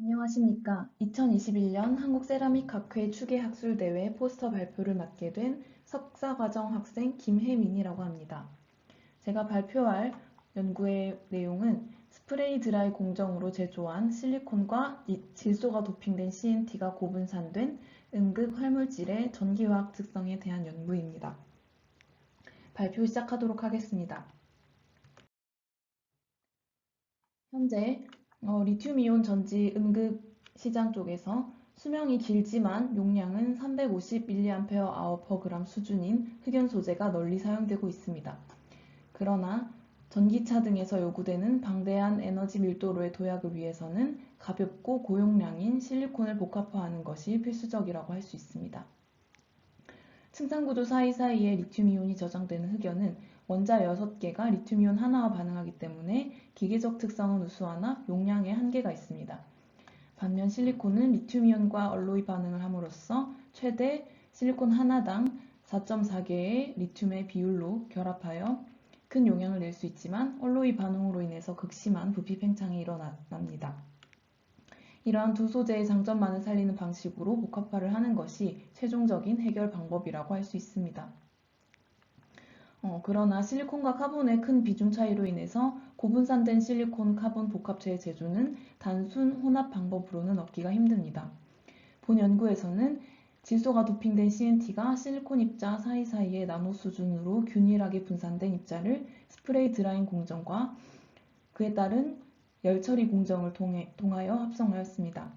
안녕하십니까. 2021년 한국세라믹학회 추계학술대회 포스터 발표를 맡게 된 석사과정 학생 김혜민이라고 합니다. 제가 발표할 연구의 내용은 스프레이 드라이 공정으로 제조한 실리콘과 질소가 도핑된 CNT가 고분산된 음극 활물질의 전기화학 특성에 대한 연구입니다. 발표 시작하도록 하겠습니다. 현재 리튬이온 전지 음극 시장 쪽에서 수명이 길지만 용량은 350mAh/g 수준인 흑연 소재가 널리 사용되고 있습니다. 그러나 전기차 등에서 요구되는 방대한 에너지 밀도로의 도약을 위해서는 가볍고 고용량인 실리콘을 복합화하는 것이 필수적이라고 할 수 있습니다. 층산구조 사이사이에 리튬이온이 저장되는 흑연은 원자 6개가 리튬이온 하나와 반응하기 때문에 기계적 특성은 우수하나 용량에 한계가 있습니다. 반면 실리콘은 리튬이온과 얼로이 반응을 함으로써 최대 실리콘 하나당 4.4개의 리튬의 비율로 결합하여 큰 용량을 낼 수 있지만 얼로이 반응으로 인해서 극심한 부피 팽창이 일어납니다. 이러한 두 소재의 장점만을 살리는 방식으로 복합화를 하는 것이 최종적인 해결 방법이라고 할 수 있습니다. 그러나 실리콘과 카본의 큰 비중 차이로 인해서 고분산된 실리콘 카본 복합체의 제조는 단순 혼합 방법으로는 얻기가 힘듭니다. 본 연구에서는 질소가 도핑된 CNT가 실리콘 입자 사이사이의 나노 수준으로 균일하게 분산된 입자를 스프레이 드라잉 공정과 그에 따른 열 처리 공정을 통하여 합성하였습니다.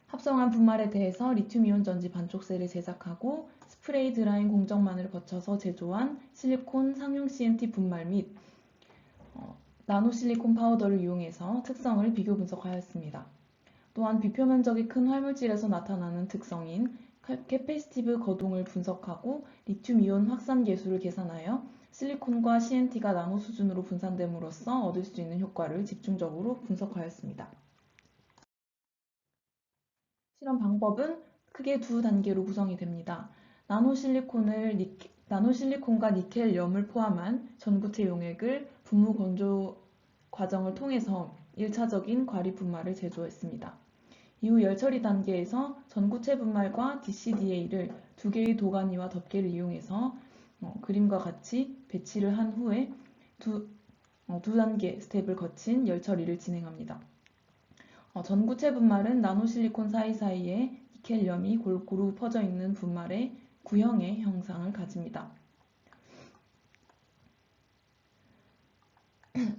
합성한 분말에 대해서 리튬이온 전지 반촉셀을 제작하고 스프레이 드라잉 공정만을 거쳐서 제조한 실리콘 상용 CNT 분말 및 나노실리콘 파우더를 이용해서 특성을 비교 분석하였습니다. 또한 비표 면적이 큰 활물질에서 나타나는 특성인 캐패시티브 거동을 분석하고 리튬이온 확산 계수를 계산하여 실리콘과 CNT가 나노 수준으로 분산됨으로써 얻을 수 있는 효과를 집중적으로 분석하였습니다. 실험 방법은 크게 두 단계로 구성이 됩니다. 나노실리콘과 니켈염을 포함한 전구체 용액을 분무 건조 과정을 통해서 1차적인 과리 분말을 제조했습니다. 이후 열처리 단계에서 전구체 분말과 DCDA를 두 개의 도가니와 덮개를 이용해서 그림과 같이 배치를 한 후에 두 단계 스텝을 거친 열처리를 진행합니다. 전구체 분말은 나노실리콘 사이사이에 니켈염이 골고루 퍼져 있는 분말의 구형의 형상을 가집니다.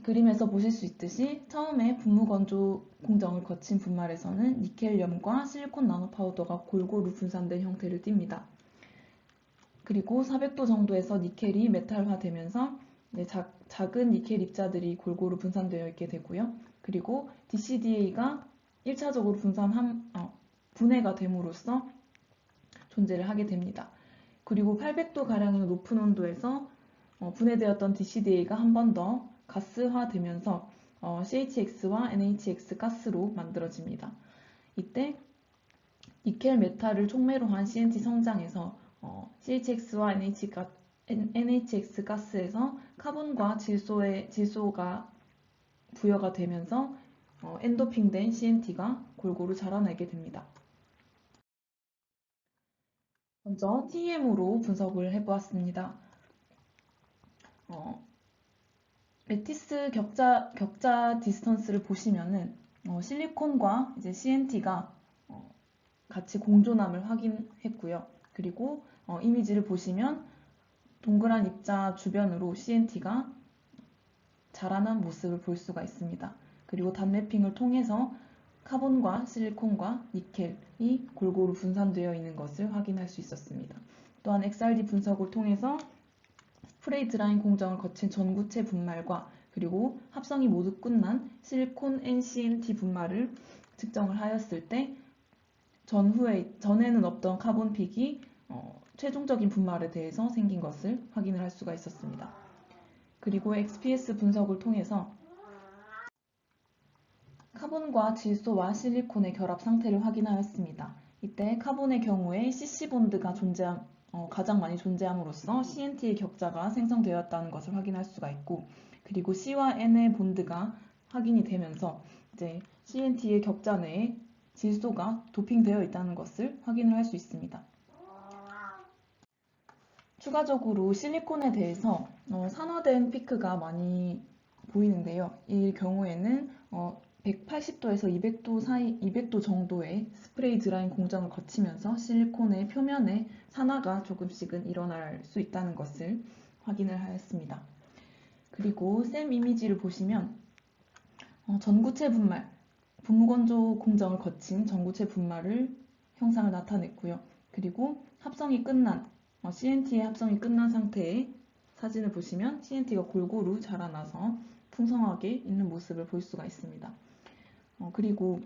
그림에서 보실 수 있듯이 처음에 분무 건조 공정을 거친 분말에서는 니켈염과 실리콘 나노 파우더가 골고루 분산된 형태를 띱니다. 그리고 400도 정도에서 니켈이 메탈화되면서 작은 니켈 입자들이 골고루 분산되어 있게 되고요. 그리고 DCDA가 1차적으로 분해가 됨으로써 존재를 하게 됩니다. 그리고 800도 가량의 높은 온도에서 분해되었던 DCDA가 한 번 더 가스화되면서 CHX와 NHX 가스로 만들어집니다. 이때 니켈 메탈을 촉매로 한 CNT 성장에서 CHX와 NHX 가스에서 카본과 질소가 부여가 되면서 엔도핑된 CNT가 골고루 자라나게 됩니다. 먼저 TEM으로 분석을 해보았습니다. 레티스 격자 디스턴스를 보시면은 실리콘과 이제 CNT가 같이 공존함을 확인했고요. 그리고 이미지를 보시면 동그란 입자 주변으로 CNT가 자라난 모습을 볼 수가 있습니다. 그리고 단매핑을 통해서 카본과 실리콘과 니켈이 골고루 분산되어 있는 것을 확인할 수 있었습니다. 또한 XRD 분석을 통해서 스프레이 드라잉 공정을 거친 전구체 분말과 그리고 합성이 모두 끝난 실리콘 NCNT 분말을 측정을 하였을 때 전에는 없던 카본 픽이 최종적인 분말에 대해서 생긴 것을 확인을 할 수가 있었습니다. 그리고 XPS 분석을 통해서 카본과 질소와 실리콘의 결합 상태를 확인하였습니다. 이때 카본의 경우에 CC본드가 가장 많이 존재함으로써 CNT의 격자가 생성되었다는 것을 확인할 수가 있고, 그리고 C와 N의 본드가 확인이 되면서 이제 CNT의 격자 내에 질소가 도핑되어 있다는 것을 확인을 할 수 있습니다. 추가적으로 실리콘에 대해서 산화된 피크가 많이 보이는데요. 이 경우에는 180도에서 200도 정도의 스프레이 드라잉 공정을 거치면서 실리콘의 표면에 산화가 조금씩은 일어날 수 있다는 것을 확인을 하였습니다. 그리고 샘 이미지를 보시면 전구체 분말, 분무건조 공정을 거친 전구체 분말을 형상을 나타냈고요. 그리고 합성이 끝난 CNT의 합성이 끝난 상태의 사진을 보시면 CNT가 골고루 자라나서 풍성하게 있는 모습을 볼 수가 있습니다. 그리고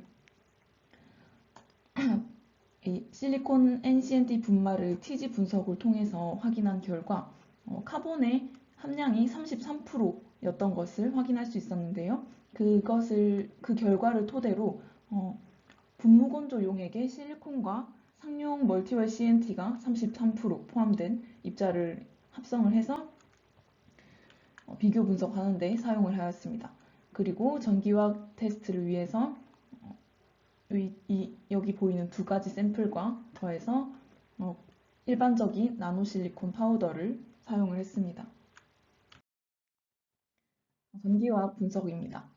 이 실리콘 NCNT 분말을 TG 분석을 통해서 확인한 결과 카본의 함량이 33%였던 것을 확인할 수 있었는데요. 그 결과를 토대로 분무건조 용액에 실리콘과 상용 멀티웰 CNT가 33% 포함된 입자를 합성을 해서 비교 분석하는 데 사용을 하였습니다. 그리고 전기화학 테스트를 위해서 여기 보이는 두 가지 샘플과 더해서 일반적인 나노실리콘 파우더를 사용을 했습니다. 전기화학 분석입니다.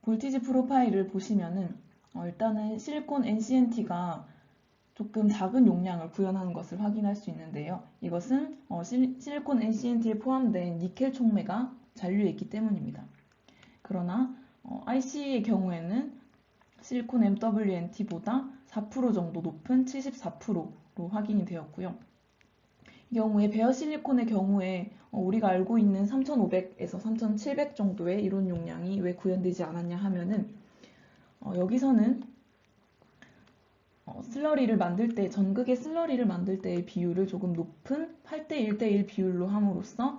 볼티지 프로파일을 보시면은 일단은 실리콘 NCNT가 조금 작은 용량을 구현하는 것을 확인할 수 있는데요. 이것은 실리콘 NCNT에 포함된 니켈 촉매가 잔류해 있기 때문입니다. 그러나 IC의 경우에는 실리콘 MWNT보다 4% 정도 높은 74%로 확인이 되었고요. 이 경우에 베어 실리콘의 경우에 우리가 알고 있는 3500에서 3700 정도의 이론 용량이 왜 구현되지 않았냐 하면은 여기서는 슬러리를 만들 때, 전극의 슬러리를 만들 때의 비율을 조금 높은 8대 1대1 비율로 함으로써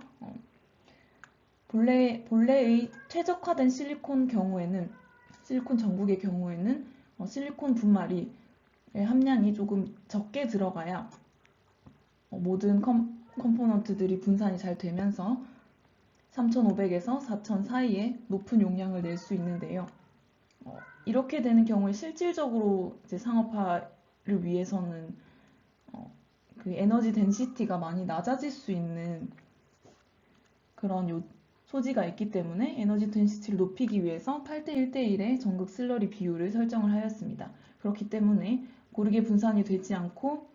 본래의 최적화된 실리콘 전극의 경우에는 실리콘 분말이 함량이 조금 적게 들어가야 모든 컴포넌트들이 분산이 잘 되면서 3500에서 4000 사이에 높은 용량을 낼 수 있는데요. 이렇게 되는 경우에 실질적으로 이제 상업화를 위해서는 그 에너지 덴시티가 많이 낮아질 수 있는 그런 소지가 있기 때문에 에너지 덴시티를 높이기 위해서 8대 1대1의 전극 슬러리 비율을 설정을 하였습니다. 그렇기 때문에 고르게 분산이 되지 않고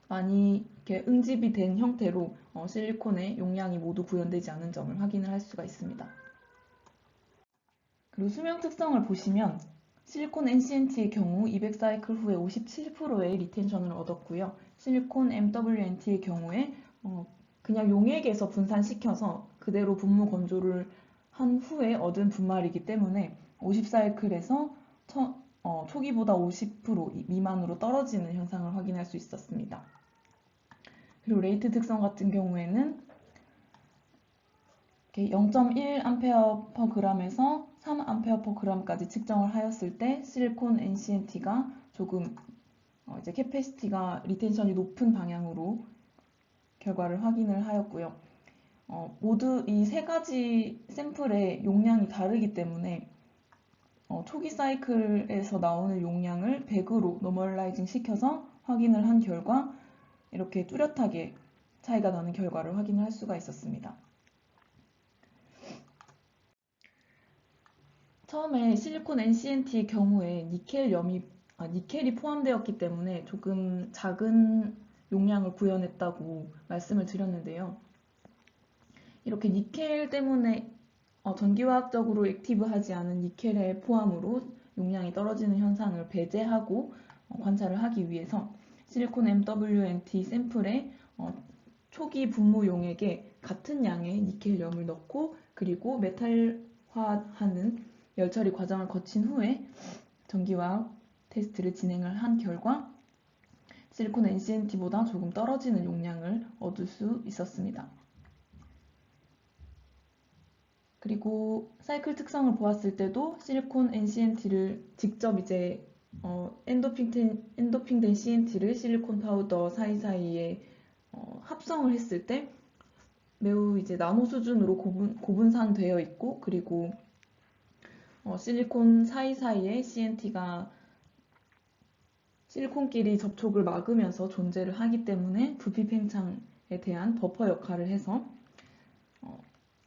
많이 이렇게 응집이 된 형태로 실리콘의 용량이 모두 구현되지 않은 점을 확인을 할 수가 있습니다. 그리고 수명 특성을 보시면 실리콘 NCNT의 경우 200사이클 후에 57%의 리텐션을 얻었고요. 실리콘 MWNT의 경우에 그냥 용액에서 분산시켜서 그대로 분무 건조를 한 후에 얻은 분말이기 때문에 50사이클에서 초기보다 50% 미만으로 떨어지는 현상을 확인할 수 있었습니다. 그리고 레이트 특성 같은 경우에는 0.1A/g에서 3A/g까지 측정을 하였을 때 실리콘 NCNT가 조금 이제 캐패시티가 리텐션이 높은 방향으로 결과를 확인을 하였고요. 모두 이 세 가지 샘플의 용량이 다르기 때문에 초기 사이클에서 나오는 용량을 100으로 노멀라이징 시켜서 확인을 한 결과 이렇게 뚜렷하게 차이가 나는 결과를 확인할 수가 있었습니다. 처음에 실리콘 NCNT의 경우에 니켈이 포함되었기 때문에 조금 작은 용량을 구현했다고 말씀을 드렸는데요. 이렇게 니켈 때문에 전기화학적으로 액티브하지 않은 니켈의 포함으로 용량이 떨어지는 현상을 배제하고 관찰을 하기 위해서 실리콘 MWNT 샘플에 초기 분무 용액에 같은 양의 니켈염을 넣고 그리고 메탈화하는 열처리 과정을 거친 후에 전기화학 테스트를 진행을 한 결과 실리콘 NCNT보다 조금 떨어지는 용량을 얻을 수 있었습니다. 그리고 사이클 특성을 보았을 때도 실리콘 NCNT를 직접 이제 엔도핑된 CNT를 실리콘 파우더 사이사이에 합성을 했을 때 매우 이제 나노 수준으로 고분산되어 있고, 그리고 실리콘 사이사이에 CNT가 실리콘끼리 접촉을 막으면서 존재를 하기 때문에 부피 팽창에 대한 버퍼 역할을 해서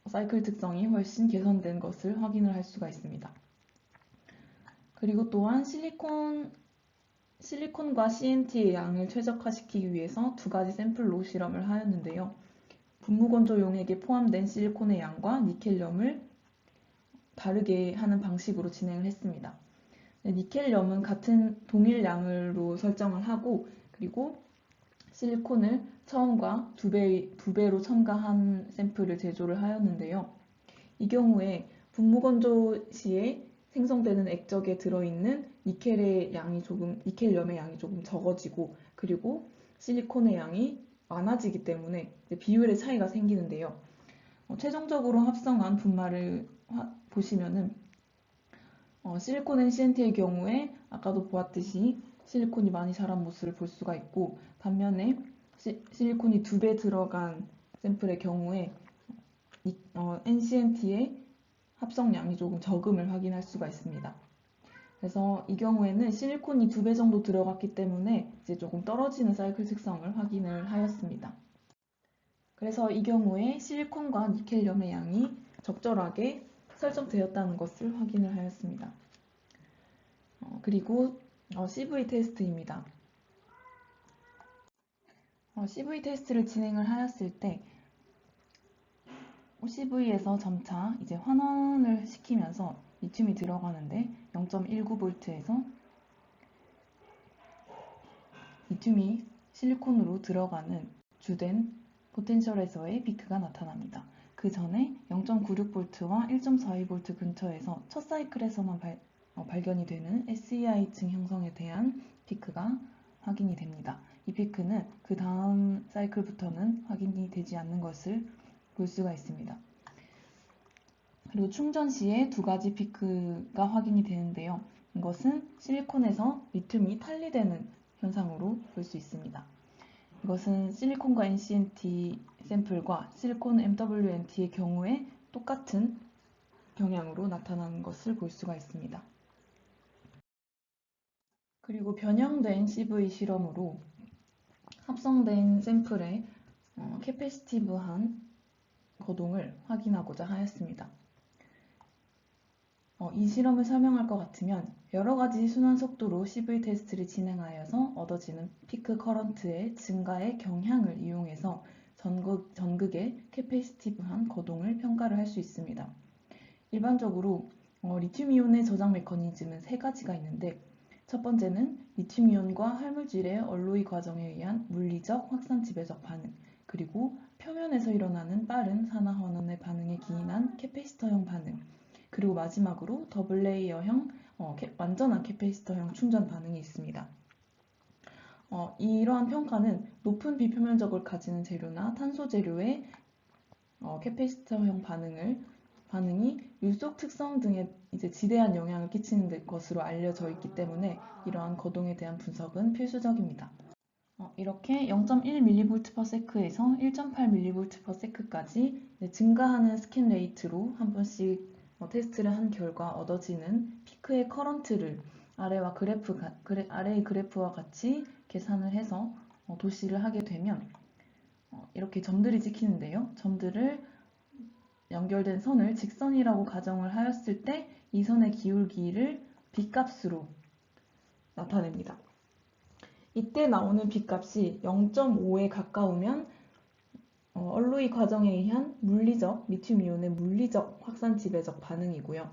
사이클 특성이 훨씬 개선된 것을 확인을 할 수가 있습니다. 그리고 또한 실리콘과 CNT의 양을 최적화시키기 위해서 두 가지 샘플로 실험을 하였는데요. 분무건조 용액에 포함된 실리콘의 양과 니켈륨을 다르게 하는 방식으로 진행을 했습니다. 니켈륨은 같은 동일 양으로 설정을 하고, 그리고 실리콘을 처음과 두 배로 첨가한 샘플을 제조를 하였는데요. 이 경우에 분무건조 시에 생성되는 액적에 들어있는 니켈륨의 양이 조금 적어지고, 그리고 실리콘의 양이 많아지기 때문에 비율의 차이가 생기는데요. 최종적으로 합성한 분말을 보시면은 실리콘 NCNT의 경우에 아까도 보았듯이 실리콘이 많이 자란 모습을 볼 수가 있고, 반면에 실리콘이 2배 들어간 샘플의 경우에 NCNT의 합성량이 조금 적음을 확인할 수가 있습니다. 그래서 이 경우에는 실리콘이 2배 정도 들어갔기 때문에 이제 조금 떨어지는 사이클 특성을 확인을 하였습니다. 그래서 이 경우에 실리콘과 니켈륨의 양이 적절하게 설정되었다는 것을 확인을 하였습니다. 그리고 CV 테스트입니다. CV 테스트를 진행을 하였을 때 CV에서 점차 이제 환원을 시키면서 리튬이 들어가는데 0.19V에서 리튬이 실리콘으로 들어가는 주된 포텐셜에서의 피크가 나타납니다. 그 전에 0.96V와 1.42V 근처에서 첫 사이클에서만 발견이 되는 SEI층 형성에 대한 피크가 확인이 됩니다. 이 피크는 그 다음 사이클부터는 확인이 되지 않는 것을 볼 수가 있습니다. 그리고 충전 시에 두 가지 피크가 확인이 되는데요. 이것은 실리콘에서 리튬이 탈리되는 현상으로 볼 수 있습니다. 이것은 실리콘과 NCNT 샘플과 실리콘 MWNT의 경우에 똑같은 경향으로 나타나는 것을 볼 수가 있습니다. 그리고 변형된 CV 실험으로 합성된 샘플의 캐패시티브한 거동을 확인하고자 하였습니다. 이 실험을 설명할 것 같으면 여러 가지 순환 속도로 CV 테스트를 진행하여서 얻어지는 피크 커런트의 증가의 경향을 이용해서 전극의 캐패시티브한 거동을 평가를 할 수 있습니다. 일반적으로 리튬이온의 저장 메커니즘은 세 가지가 있는데, 첫 번째는 리튬이온과 활물질의 얼로이 과정에 의한 물리적 확산 지배적 반응, 그리고 표면에서 일어나는 빠른 산화 환원의 반응에 기인한 캐패시터형 반응, 그리고 마지막으로 더블 레이어형 완전한 캐패시터형 충전 반응이 있습니다. 이러한 평가는 높은 비표면적을 가지는 재료나 탄소 재료의 캐패시터형 반응이 율속 특성 등에 이제 지대한 영향을 끼치는 것으로 알려져 있기 때문에 이러한 거동에 대한 분석은 필수적입니다. 이렇게 0.1mV/s에서 1.8mV/s까지 증가하는 스캔 레이트로 한 번씩 테스트를 한 결과 얻어지는 피크의 커런트를 아래의 그래프와 같이 계산을 해서 도시를 하게 되면 이렇게 점들이 찍히는데요. 점들을 연결된 선을 직선이라고 가정을 하였을 때 이 선의 기울기를 B값으로 나타냅니다. 이때 나오는 B값이 0.5에 가까우면 얼로이 과정에 의한 리튬이온의 물리적 확산 지배적 반응이고요.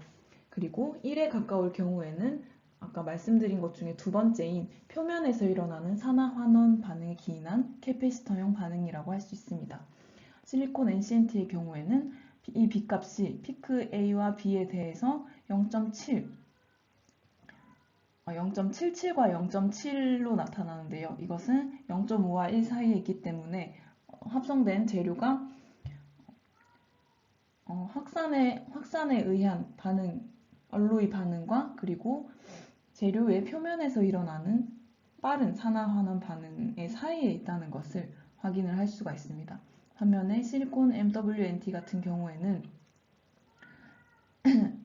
그리고 1에 가까울 경우에는 아까 말씀드린 것 중에 두 번째인 표면에서 일어나는 산화 환원 반응에 기인한 캐패시터형 반응이라고 할 수 있습니다. 실리콘 NCNT의 경우에는 이 B값이 피크 A와 B에 대해서 0.77과 0.7로 나타나는데요. 이것은 0.5와 1 사이에 있기 때문에 합성된 재료가 확산에 의한 얼로이 반응과 그리고 재료의 표면에서 일어나는 빠른 산화 환원 반응의 사이에 있다는 것을 확인을 할 수가 있습니다. 반면에 실리콘 MWNT 같은 경우에는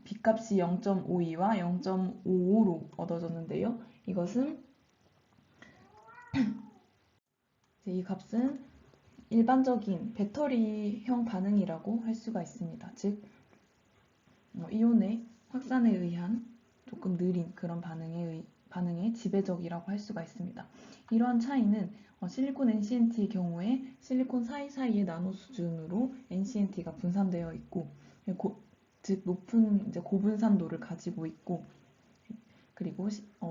B값이 0.52와 0.55로 얻어졌는데요. 이것은 이 값은 일반적인 배터리형 반응이라고 할 수가 있습니다. 즉, 이온의 확산에 의한 조금 느린 그런 반응의 지배적이라고 할 수가 있습니다. 이러한 차이는 실리콘 NCNT의 경우에 실리콘 사이사이의 나노 수준으로 NCNT가 분산되어 있고, 즉 높은 이제 고분산도를 가지고 있고, 그리고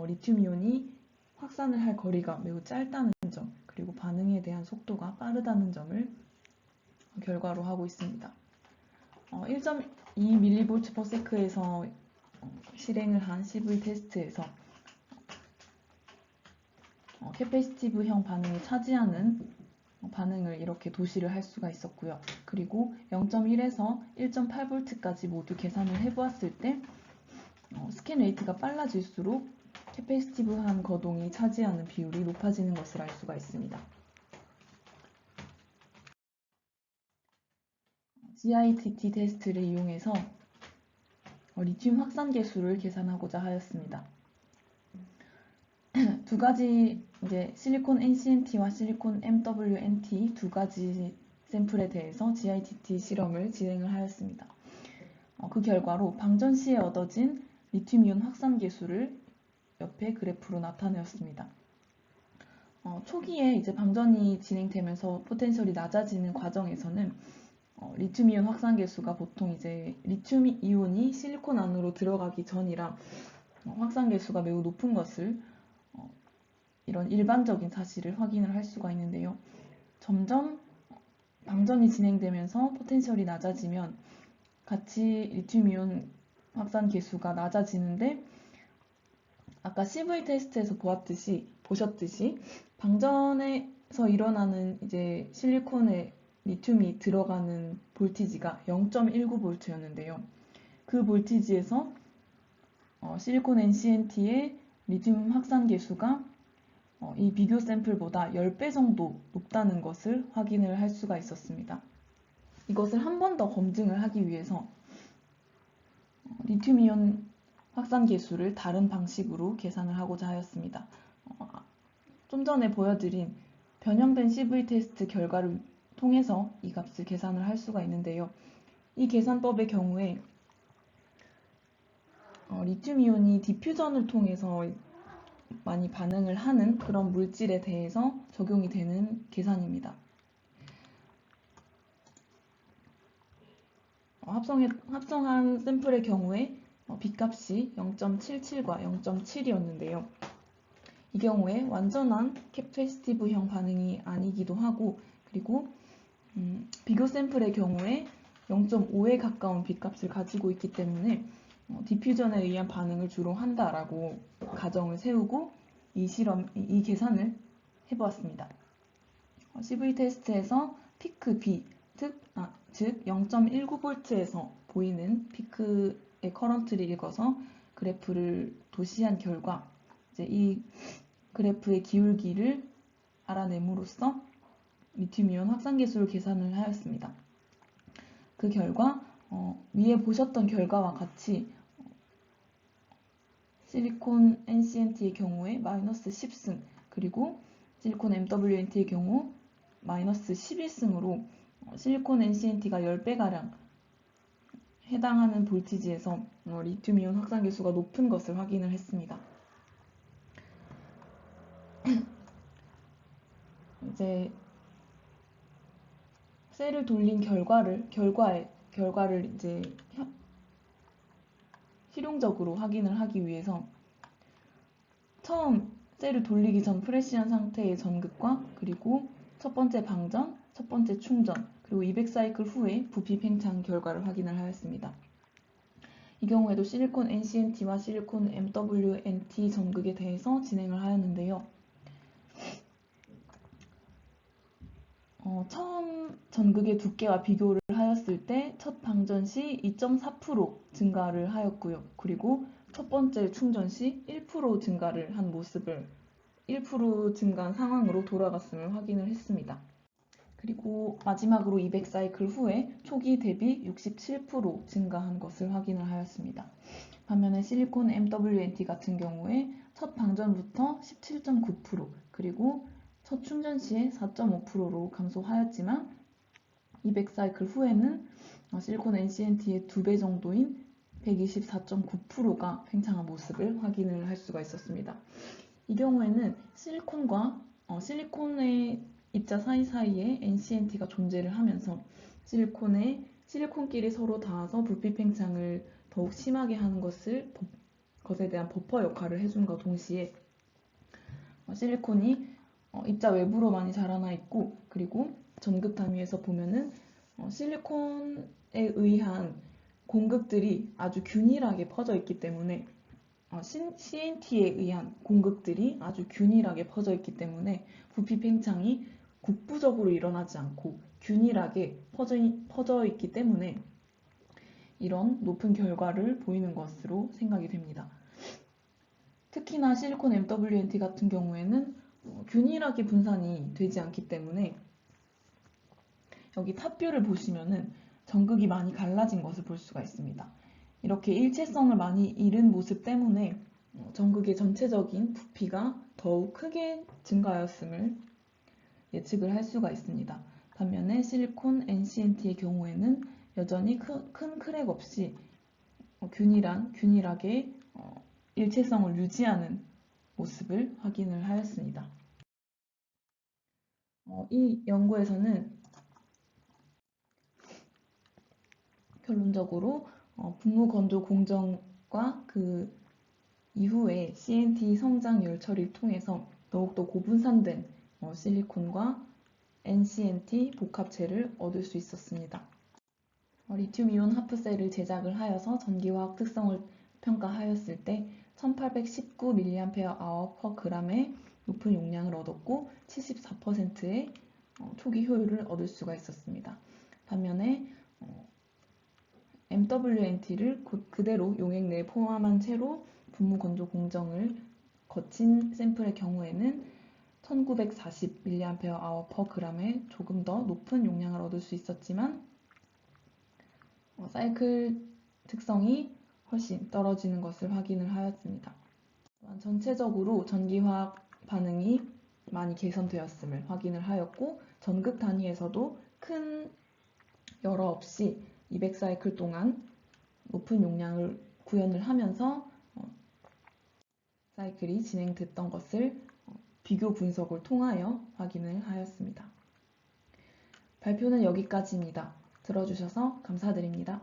리튬이온이 확산을 할 거리가 매우 짧다는 점, 그리고 반응에 대한 속도가 빠르다는 점을 결과로 하고 있습니다. 1.2mV/s에서 실행을 한 CV 테스트에서 캐패시티브형 반응이 차지하는 반응을 이렇게 도시를 할 수가 있었고요. 그리고 0.1에서 1.8V까지 모두 계산을 해보았을 때 스캔 레이트가 빨라질수록 캐패시티브한 거동이 차지하는 비율이 높아지는 것을 알 수가 있습니다. GITT 테스트를 이용해서 리튬 확산 계수를 계산하고자 하였습니다. 두 가지 이제 실리콘 NCNT와 실리콘 MWNT 두 가지 샘플에 대해서 GITT 실험을 진행을 하였습니다. 그 결과로 방전 시에 얻어진 리튬이온 확산 계수를 옆에 그래프로 나타내었습니다. 초기에 이제 방전이 진행되면서 포텐셜이 낮아지는 과정에서는 리튬이온 확산 계수가 보통 이제 리튬 이온이 실리콘 안으로 들어가기 전이라 확산 계수가 매우 높은 것을 이런 일반적인 사실을 확인을 할 수가 있는데요. 점점 방전이 진행되면서 포텐셜이 낮아지면 같이 리튬이온 확산 계수가 낮아지는데 아까 CV 테스트에서 보셨듯이 방전에서 일어나는 이제 실리콘에 리튬이 들어가는 볼티지가 0.19V였는데요. 그 볼티지에서 실리콘 NCNT의 리튬 확산 계수가 이 비교 샘플보다 10배 정도 높다는 것을 확인을 할 수가 있었습니다. 이것을 한 번 더 검증을 하기 위해서 리튬이온 확산 계수를 다른 방식으로 계산을 하고자 하였습니다. 좀 전에 보여드린 변형된 CV 테스트 결과를 통해서 이 값을 계산을 할 수가 있는데요. 이 계산법의 경우에 리튬이온이 디퓨전을 통해서 많이 반응을 하는 그런 물질에 대해서 적용이 되는 계산입니다. 합성한 샘플의 경우에 B값이 0.77과 0.7이었는데요. 이 경우에 완전한 캐패시티브형 반응이 아니기도 하고, 그리고 비교 샘플의 경우에 0.5에 가까운 B값을 가지고 있기 때문에 디퓨전에 의한 반응을 주로 한다라고 가정을 세우고 이 계산을 해보았습니다. CV 테스트에서 피크 B, 즉 0.19V에서 보이는 피크의 커런트를 읽어서 그래프를 도시한 결과 이제 이 그래프의 기울기를 알아냄으로써 리튬이온 확산 계수를 계산을 하였습니다. 그 결과 위에 보셨던 결과와 같이 실리콘 NCNT의 경우에 마이너스 10승, 그리고 실리콘 MWNT의 경우 마이너스 11승으로 실리콘 NCNT가 10배가량 해당하는 볼티지에서 리튬이온 확산 계수가 높은 것을 확인을 했습니다. 이제 셀을 돌린 결과를 이제 실용적으로 확인을 하기 위해서 처음 셀을 돌리기 전 프레시한 상태의 전극과 그리고 첫 번째 방전, 첫 번째 충전, 그리고 200사이클 후에 부피 팽창 결과를 확인을 하였습니다. 이 경우에도 실리콘 NCNT와 실리콘 MWNT 전극에 대해서 진행을 하였는데요. 처음 전극의 두께와 비교를 하였을 때 첫 방전 시 2.4% 증가를 하였고요. 그리고 첫 번째 충전 시 1% 증가를 한 모습을 1% 증가한 상황으로 돌아갔음을 확인을 했습니다. 그리고 마지막으로 200사이클 후에 초기 대비 67% 증가한 것을 확인을 하였습니다. 반면에 실리콘 MWNT 같은 경우에 첫 방전부터 17.9%, 그리고 첫 충전 시에 4.5%로 감소하였지만 200사이클 후에는 실리콘 NCNT의 2배 정도인 124.9%가 팽창한 모습을 확인을 할 수가 있었습니다. 이 경우에는 실리콘의 입자 사이사이에 NCNT가 존재를 하면서 실리콘끼리 서로 닿아서 부피 팽창을 더욱 심하게 하는 것에 대한 버퍼 역할을 해준과 동시에 실리콘이 입자 외부로 많이 자라나 있고, 그리고 전극 단위에서 보면은 실리콘에 의한 공극들이 아주 균일하게 퍼져 있기 때문에 CNT에 의한 공극들이 아주 균일하게 퍼져 있기 때문에 부피 팽창이 국부적으로 일어나지 않고 균일하게 퍼져 있기 때문에 이런 높은 결과를 보이는 것으로 생각이 됩니다. 특히나 실리콘 MWNT 같은 경우에는 균일하게 분산이 되지 않기 때문에 여기 탑뷰를 보시면은 전극이 많이 갈라진 것을 볼 수가 있습니다. 이렇게 일체성을 많이 잃은 모습 때문에 전극의 전체적인 부피가 더욱 크게 증가하였음을 예측을 할 수가 있습니다. 반면에 실리콘 NCNT의 경우에는 여전히 큰 크랙 없이 균일하게 일체성을 유지하는 모습을 확인을 하였습니다. 이 연구에서는 결론적으로 분무 건조 공정과 그 이후에 CNT 성장 열 처리를 통해서 더욱더 고분산된 실리콘과 NCNT 복합체를 얻을 수 있었습니다. 리튬이온 하프셀을 제작을 하여서 전기화학 특성을 평가하였을 때 1819mAh/g의 높은 용량을 얻었고 74%의 초기 효율을 얻을 수가 있었습니다. 반면에 MWNT를 그대로 용액 내에 포함한 채로 분무 건조 공정을 거친 샘플의 경우에는 1940mAh/g의 조금 더 높은 용량을 얻을 수 있었지만 사이클 특성이 훨씬 떨어지는 것을 확인을 하였습니다. 또한 전체적으로 전기화학 반응이 많이 개선되었음을 확인을 하였고, 전극 단위에서도 큰 열어 없이 200사이클 동안 높은 용량을 구현을 하면서 사이클이 진행됐던 것을 비교 분석을 통하여 확인을 하였습니다. 발표는 여기까지입니다. 들어주셔서 감사드립니다.